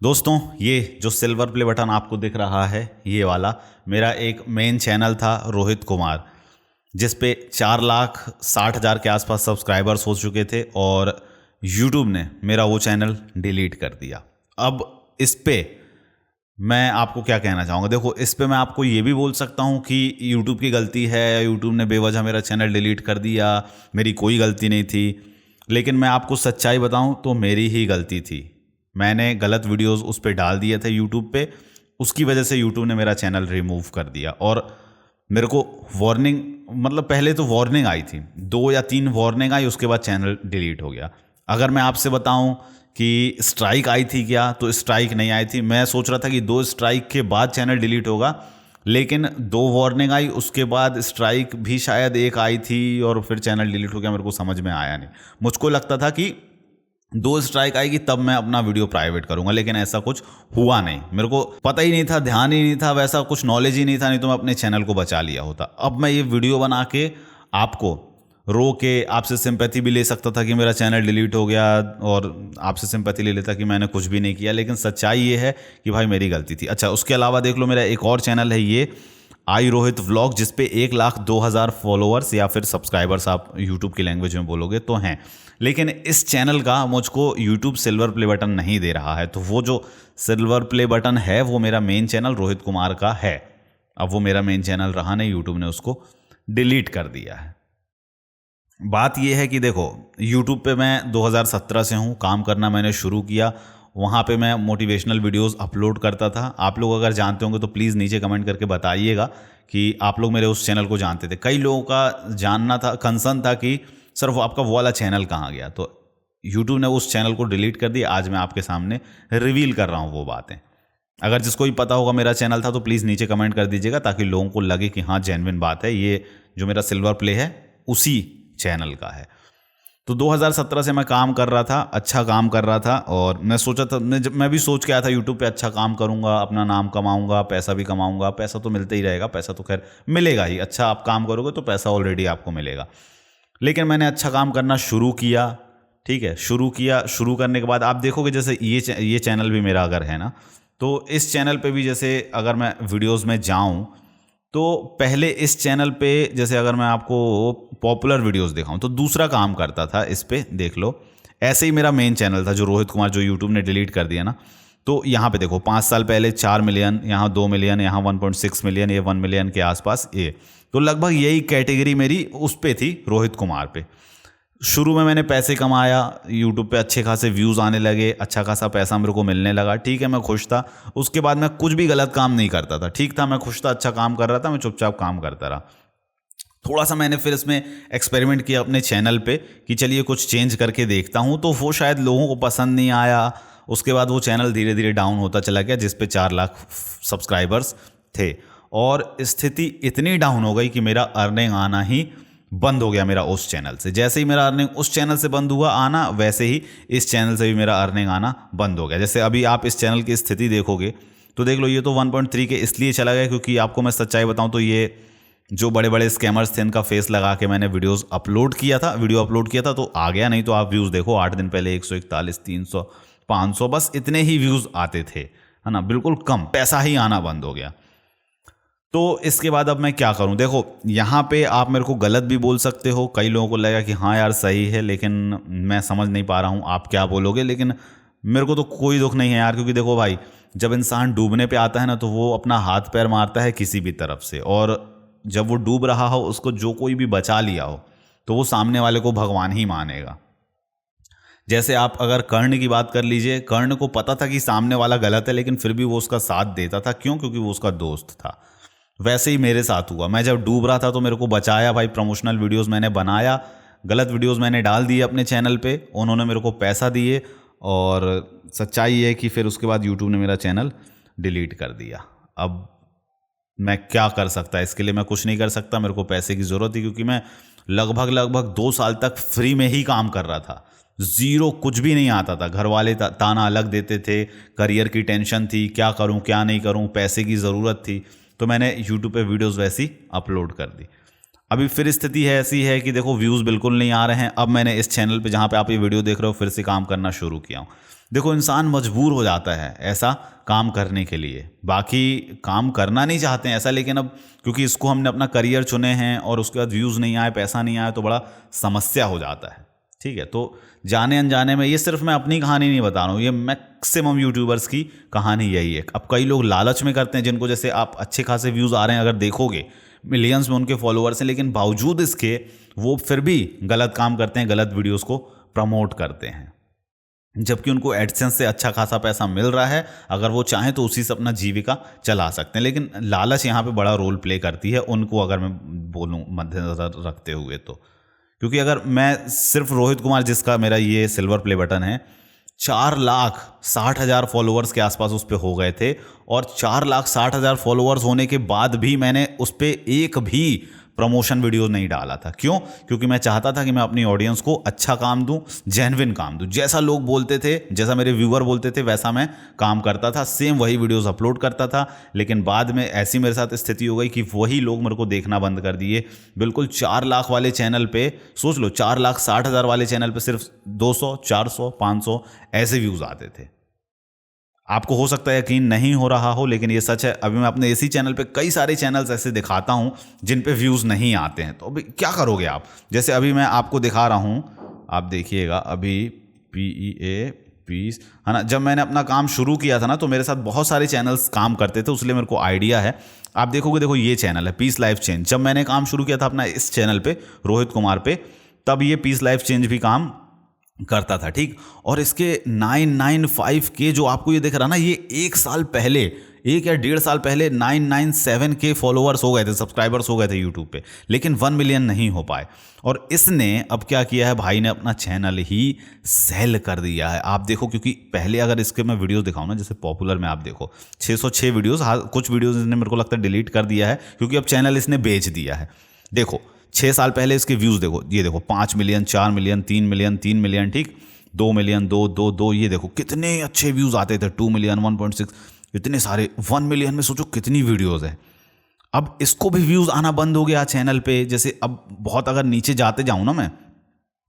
दोस्तों, ये जो सिल्वर प्ले बटन आपको दिख रहा है, ये वाला मेरा एक मेन चैनल था रोहित कुमार, जिस पे 4,60,000 के आसपास सब्सक्राइबर्स हो चुके थे और यूट्यूब ने मेरा वो चैनल डिलीट कर दिया। अब इस पे मैं आपको क्या कहना चाहूँगा, देखो इस पे मैं आपको ये भी बोल सकता हूँ कि यूट्यूब की गलती है, यूट्यूब ने बेवजह मेरा चैनल डिलीट कर दिया, मेरी कोई गलती नहीं थी। लेकिन मैं आपको सच्चाई बताऊँ तो मेरी ही गलती थी। मैंने गलत वीडियोस उस पे डाल दिए थे यूट्यूब पे, उसकी वजह से यूट्यूब ने मेरा चैनल रिमूव कर दिया। और मेरे को वार्निंग, मतलब पहले तो वार्निंग आई थी, 2 या 3 वार्निंग आई, उसके बाद चैनल डिलीट हो गया। अगर मैं आपसे बताऊं कि स्ट्राइक आई थी क्या, तो स्ट्राइक नहीं आई थी। मैं सोच रहा था कि 2 स्ट्राइक के बाद चैनल डिलीट होगा, लेकिन 2 वार्निंग आई, उसके बाद स्ट्राइक भी शायद 1 आई थी और फिर चैनल डिलीट हो गया। मेरे को समझ में आया नहीं, मुझको लगता था कि 2 स्ट्राइक आएगी तब मैं अपना वीडियो प्राइवेट करूंगा, लेकिन ऐसा कुछ हुआ नहीं। मेरे को पता ही नहीं था, ध्यान ही नहीं था, वैसा कुछ नॉलेज ही नहीं था, नहीं तो मैं अपने चैनल को बचा लिया होता। अब मैं ये वीडियो बना के आपको रो के आपसे सिंपैथी भी ले सकता था कि मेरा चैनल डिलीट हो गया, और आपसे सिंपैथी ले लेता कि मैंने कुछ भी नहीं किया, लेकिन सच्चाई ये है कि भाई मेरी गलती थी। अच्छा, उसके अलावा देख लो, मेरा एक और चैनल है, ये आई रोहित व्लॉग, जिसपे 1,02,000 फॉलोअर्स या फिर सब्सक्राइबर्स आप यूट्यूब की लैंग्वेज में बोलोगे तो हैं। लेकिन इस चैनल का मुझको यूट्यूब सिल्वर प्ले बटन नहीं दे रहा है, तो वो जो सिल्वर प्ले बटन है वो मेरा मेन चैनल रोहित कुमार का है। अब वो मेरा मेन चैनल रहा नहीं, यूट्यूब ने उसको डिलीट कर दिया है। बात यह है कि देखो, यूट्यूब पे मैं 2017 से हूँ, काम करना मैंने शुरू किया। वहाँ पे मैं मोटिवेशनल वीडियोस अपलोड करता था। आप लोग अगर जानते होंगे तो प्लीज़ नीचे कमेंट करके बताइएगा कि आप लोग मेरे उस चैनल को जानते थे। कई लोगों का जानना था, कंसर्न था कि सर वो आपका वो वाला चैनल कहाँ गया, तो यूट्यूब ने उस चैनल को डिलीट कर दिया। आज मैं आपके सामने रिवील कर रहा हूँ वो बातें। अगर जिसको भी पता होगा मेरा चैनल था तो प्लीज़ नीचे कमेंट कर दीजिएगा, ताकि लोगों को लगे कि हाँ जेन्युइन बात है, ये जो मेरा सिल्वर प्ले है उसी चैनल का है। तो 2017 से मैं काम कर रहा था, अच्छा काम कर रहा था, और मैं सोचा था, मैं भी सोच के आया था यूट्यूब पे अच्छा काम करूंगा, अपना नाम कमाऊंगा, पैसा भी कमाऊंगा। पैसा तो मिलता ही रहेगा, पैसा तो खैर मिलेगा ही, अच्छा आप काम करोगे तो पैसा ऑलरेडी आपको मिलेगा। लेकिन मैंने अच्छा काम करना शुरू किया, ठीक है, शुरू किया। शुरू करने के बाद आप देखोगे, जैसे ये चैनल भी मेरा अगर है ना, तो इस चैनल पे भी जैसे अगर मैं वीडियोस में जाऊं तो पहले इस चैनल पे, जैसे अगर मैं आपको पॉपुलर वीडियोस दिखाऊं तो दूसरा काम करता था। इस पे देख लो, ऐसे ही मेरा मेन चैनल था जो रोहित कुमार, जो यूट्यूब ने डिलीट कर दिया ना। तो यहाँ पे देखो, 5 साल पहले 4 मिलियन, यहाँ 2 मिलियन, यहाँ 1.6 मिलियन, ये 1 मिलियन के आसपास, ये तो लगभग यही कैटेगरी मेरी उस पे थी, रोहित कुमार पे। शुरू में मैंने पैसे कमाया यूट्यूब पे, अच्छे खासे व्यूज़ आने लगे, अच्छा खासा पैसा मेरे को मिलने लगा, ठीक है, मैं खुश था। उसके बाद मैं कुछ भी गलत काम नहीं करता था, ठीक था, मैं खुश था, अच्छा काम कर रहा था, मैं चुपचाप काम करता रहा। थोड़ा सा मैंने फिर इसमें एक्सपेरिमेंट किया अपने चैनल पे कि चलिए कुछ चेंज करके देखता हूँ, तो वो शायद लोगों को पसंद नहीं आया। उसके बाद वो चैनल धीरे धीरे डाउन होता चला गया, जिस पे 4 लाख सब्सक्राइबर्स थे, और स्थिति इतनी डाउन हो गई कि मेरा अर्निंग आना ही बंद हो गया मेरा उस चैनल से। जैसे ही मेरा अर्निंग उस चैनल से बंद हुआ आना, वैसे ही इस चैनल से भी मेरा अर्निंग आना बंद हो गया। जैसे अभी आप इस चैनल की स्थिति देखोगे तो देख लो, ये तो 1.3 के इसलिए चला गया क्योंकि आपको मैं सच्चाई बताऊं तो ये जो बड़े बड़े स्कैमर्स थे, इनका फेस लगा के मैंने वीडियो अपलोड किया था, तो आ गया। नहीं तो आप व्यूज़ देखो, 8 दिन पहले 141, 300, 500, बस इतने ही व्यूज़ आते थे, है ना, बिल्कुल कम, पैसा ही आना बंद हो गया। तो इसके बाद अब मैं क्या करूं? देखो, यहाँ पे आप मेरे को गलत भी बोल सकते हो, कई लोगों को लगेगा कि हाँ यार सही है, लेकिन मैं समझ नहीं पा रहा हूँ आप क्या बोलोगे। लेकिन मेरे को तो कोई दुख नहीं है यार, क्योंकि देखो भाई, जब इंसान डूबने पे आता है ना, तो वो अपना हाथ पैर मारता है किसी भी तरफ से, और जब वो डूब रहा हो, उसको जो कोई भी बचा लिया हो, तो वो सामने वाले को भगवान ही मानेगा। जैसे आप अगर कर्ण की बात कर लीजिए, कर्ण को पता था कि सामने वाला गलत है, लेकिन फिर भी वो उसका साथ देता था। क्यों? क्योंकि वो उसका दोस्त था। वैसे ही मेरे साथ हुआ, मैं जब डूब रहा था तो मेरे को बचाया भाई। प्रमोशनल वीडियोस मैंने बनाया, गलत वीडियोस मैंने डाल दिए अपने चैनल पे, उन्होंने मेरे को पैसा दिए, और सच्चाई ये है कि फिर उसके बाद यूट्यूब ने मेरा चैनल डिलीट कर दिया। अब मैं क्या कर सकता, इसके लिए मैं कुछ नहीं कर सकता। मेरे को पैसे की ज़रूरत थी, क्योंकि मैं लगभग 2 साल तक फ्री में ही काम कर रहा था, ज़ीरो, कुछ भी नहीं आता था। घर वाले ताना अलग देते थे, करियर की टेंशन थी, क्या करूं क्या नहीं करूं, पैसे की ज़रूरत थी, तो मैंने यूट्यूब पे वीडियोस वैसी अपलोड कर दी। अभी फिर स्थिति है ऐसी है कि देखो, व्यूज़ बिल्कुल नहीं आ रहे हैं। अब मैंने इस चैनल पे, जहाँ पे आप ये वीडियो देख रहे हो, फिर से काम करना शुरू किया हूँ। देखो इंसान मजबूर हो जाता है ऐसा काम करने के लिए, बाकी काम करना नहीं चाहते हैं ऐसा, लेकिन अब क्योंकि इसको हमने अपना करियर चुने हैं और उसके बाद व्यूज़ नहीं आए, पैसा नहीं आया, तो बड़ा समस्या हो जाता है। ठीक है, तो जाने अनजाने में, ये सिर्फ मैं अपनी कहानी नहीं बता रहा हूँ, ये मैक्सिमम यूट्यूबर्स की कहानी यही है। अब कई लोग लालच में करते हैं, जिनको जैसे आप अच्छे खासे व्यूज़ आ रहे हैं, अगर देखोगे मिलियंस में उनके फॉलोअर्स हैं, लेकिन बावजूद इसके वो फिर भी गलत काम करते हैं, गलत वीडियोस को प्रमोट करते हैं, जबकि उनको एडसेंस से अच्छा खासा पैसा मिल रहा है। अगर वो चाहें तो उसी से अपना जीविका चला सकते हैं, लेकिन लालच यहाँ पे बड़ा रोल प्ले करती है उनको, अगर मैं बोलूँ मद्देनजर रखते हुए तो। क्योंकि अगर मैं सिर्फ रोहित कुमार, जिसका मेरा ये सिल्वर प्ले बटन है, 4,60,000 फॉलोअर्स के आसपास उस पर हो गए थे, और 4,60,000 फॉलोअर्स होने के बाद भी मैंने उस पर एक भी प्रमोशन वीडियो नहीं डाला था। क्यों? क्योंकि मैं चाहता था कि मैं अपनी ऑडियंस को अच्छा काम दूं, जेन्युइन काम दूं। जैसा लोग बोलते थे, जैसा मेरे व्यूअर बोलते थे, वैसा मैं काम करता था, सेम वही वीडियोस अपलोड करता था। लेकिन बाद में ऐसी मेरे साथ स्थिति हो गई कि वही लोग मेरे को देखना बंद कर दिए। बिल्कुल 4 लाख वाले चैनल पे, सोच लो 4,60,000 वाले चैनल पे सिर्फ 200, 400, 500 ऐसे व्यूज़ आते थे। आपको हो सकता है यकीन नहीं हो रहा हो, लेकिन ये सच है। अभी मैं अपने इसी चैनल पे कई सारे चैनल्स ऐसे दिखाता हूँ जिन पे व्यूज़ नहीं आते हैं, तो अभी क्या करोगे आप? जैसे अभी मैं आपको दिखा रहा हूँ, आप देखिएगा अभी PEA पीस, है ना। जब मैंने अपना काम शुरू किया था ना, तो मेरे साथ बहुत सारे चैनल्स काम करते थे, इसलिए मेरे को आइडिया है। आप देखोगे, देखो ये चैनल है पीस लाइफ चेंज। जब मैंने काम शुरू किया था अपना इस चैनल पे, रोहित कुमार पे, तब ये पीस लाइफ चेंज भी काम करता था, ठीक। और इसके 995K जो आपको ये दिख रहा ना, ये 1 साल पहले, 1 या 1.5 साल पहले 997K फॉलोअर्स हो गए थे, सब्सक्राइबर्स हो गए थे यूट्यूब पे, लेकिन 1 मिलियन नहीं हो पाए। और इसने अब क्या किया है, भाई ने अपना चैनल ही सेल कर दिया है। आप देखो, क्योंकि पहले अगर इसके मैं वीडियोस दिखाऊं ना, जैसे पॉपुलर में आप देखो 606 वीडियोस, कुछ वीडियोस इसने मेरे को लगता है डिलीट कर दिया है, क्योंकि अब चैनल इसने बेच दिया है। देखो 6 साल पहले इसके व्यूज़ देखो, ये देखो 5 मिलियन, 4 मिलियन, 3 मिलियन, 3 मिलियन, ठीक, 2 मिलियन, 2, ये देखो कितने अच्छे व्यूज़ आते थे, 2 मिलियन, 1.6, इतने सारे। 1 मिलियन में सोचो कितनी वीडियोज़ हैं। अब इसको भी व्यूज़ आना बंद हो गया चैनल पे। जैसे अब बहुत अगर नीचे जाते जाऊँ ना मैं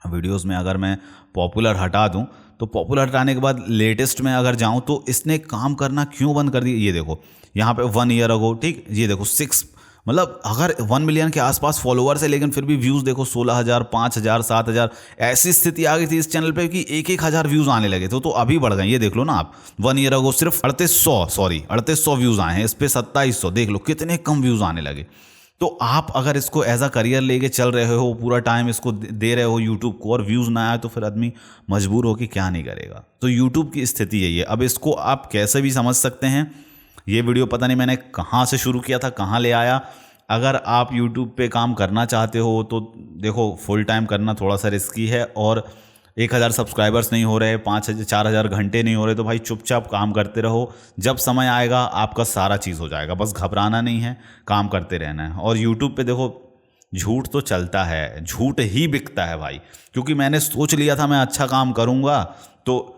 वीडियोज़ में, अगर मैं पॉपुलर हटा दूँ, तो पॉपुलर हटाने के बाद लेटेस्ट में अगर जाऊँ, तो इसने काम करना क्यों बंद कर दिया। ये देखो यहाँ पे 1 ईयर अगो, ठीक, ये देखो 6, मतलब अगर 1 मिलियन के आसपास फॉलोअर्स है, लेकिन फिर भी व्यूज़ देखो 16,000, 5,000, 7,000, ऐसी स्थिति आ गई थी इस चैनल पे कि 1,000 व्यूज़ आने लगे थे। तो अभी बढ़ गए, ये देख लो ना आप, 1 ईयर अगो सिर्फ 3800 व्यूज़ आए हैं, इस पर 2700, देख लो कितने कम व्यूज़ आने लगे। तो आप अगर इसको एज अ करियर लेके चल रहे हो, पूरा टाइम इसको दे रहे हो यूट्यूब को, और व्यूज़ ना आए, तो फिर आदमी मजबूर हो कि क्या नहीं करेगा। तो यूट्यूब की स्थिति यही है। अब इसको आप कैसे भी समझ सकते हैं। ये वीडियो पता नहीं मैंने कहाँ से शुरू किया था, कहाँ ले आया। अगर आप यूट्यूब पे काम करना चाहते हो, तो देखो फुल टाइम करना थोड़ा सा रिस्की है, और 1,000 सब्सक्राइबर्स नहीं हो रहे, 5,000, 4,000 घंटे नहीं हो रहे, तो भाई चुपचाप काम करते रहो। जब समय आएगा आपका सारा चीज़ हो जाएगा, बस घबराना नहीं है, काम करते रहना है। और यूट्यूब पे देखो झूठ तो चलता है, झूठ ही बिकता है भाई। क्योंकि मैंने सोच लिया था मैं अच्छा काम करूँगा, तो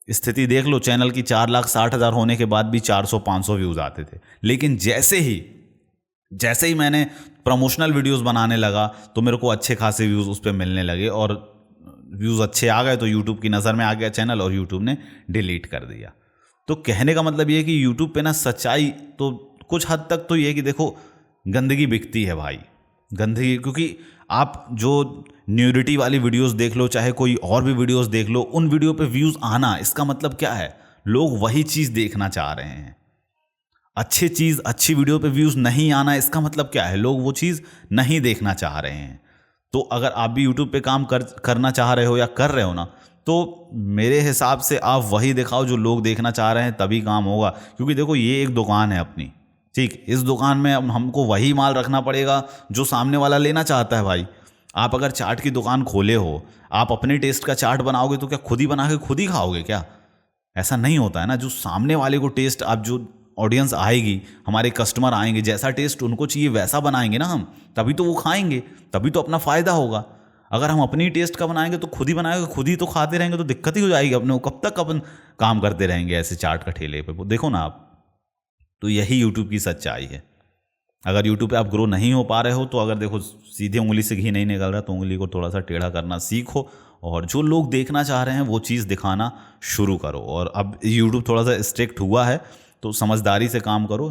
स्थिति देख लो, चैनल की 4,60,000 होने के बाद भी 400-500 व्यूज़ आते थे। लेकिन जैसे ही मैंने प्रमोशनल वीडियोस बनाने लगा, तो मेरे को अच्छे खासे व्यूज़ उस पर मिलने लगे, और व्यूज़ अच्छे आ गए तो यूट्यूब की नज़र में आ गया चैनल, और यूट्यूब ने डिलीट कर दिया। तो कहने का मतलब ये है कि यूट्यूब पे ना सच्चाई तो कुछ हद तक तो ये है कि देखो गंदगी बिकती है भाई, गंदगी। क्योंकि आप जो न्यूडिटी वाली वीडियोस देख लो, चाहे कोई और भी वीडियोस देख लो, उन वीडियो पे व्यूज़ आना, इसका मतलब क्या है, लोग वही चीज़ देखना चाह रहे हैं। अच्छी वीडियो पे व्यूज़ नहीं आना, इसका मतलब क्या है, लोग वो चीज़ नहीं देखना चाह रहे हैं। तो अगर आप भी यूट्यूब पे काम करना चाह रहे हो या कर रहे हो ना, तो मेरे हिसाब से आप वही दिखाओ जो लोग देखना चाह रहे हैं, तभी काम होगा। क्योंकि देखो ये एक दुकान है अपनी, ठीक, इस दुकान में अब हमको वही माल रखना पड़ेगा जो सामने वाला लेना चाहता है भाई। आप अगर चाट की दुकान खोले हो, आप अपने टेस्ट का चाट बनाओगे, तो क्या खुद ही बना के खुद ही खाओगे क्या? ऐसा नहीं होता है ना। जो सामने वाले को टेस्ट, आप जो ऑडियंस आएगी, हमारे कस्टमर आएंगे, जैसा टेस्ट उनको चाहिए वैसा बनाएंगे ना हम, तभी तो वो खाएंगे, तभी तो अपना फ़ायदा होगा। अगर हम अपनी टेस्ट का बनाएंगे, तो खुद ही बनाएंगे, खुद ही तो खाते रहेंगे, तो दिक्कत ही हो जाएगी अपने को। कब तक अपन काम करते रहेंगे ऐसे चाट का ठेले पे? देखो ना आप, तो यही यूट्यूब की सच्चाई है। अगर यूट्यूब पे आप ग्रो नहीं हो पा रहे हो, तो अगर देखो सीधे उंगली से घी नहीं निकल रहा, तो उंगली को थोड़ा सा टेढ़ा करना सीखो, और जो लोग देखना चाह रहे हैं वो चीज़ दिखाना शुरू करो। और अब यूट्यूब थोड़ा सा स्ट्रिक्ट हुआ है तो समझदारी से काम करो,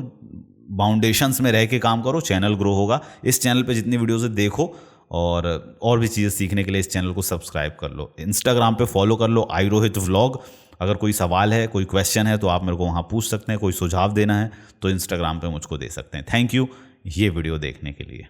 बाउंडेशंस में रह के काम करो, चैनल ग्रो होगा। इस चैनल पे जितनी वीडियोज़ देखो और भी चीज़ें सीखने के लिए इस चैनल को सब्सक्राइब कर लो। इंस्टाग्राम पे फॉलो कर लो iRohit व्लॉग। अगर कोई सवाल है, कोई क्वेश्चन है तो आप मेरे को वहाँ पूछ सकते हैं, कोई सुझाव देना है तो इंस्टाग्राम पे मुझको दे सकते हैं। थैंक यू ये वीडियो देखने के लिए।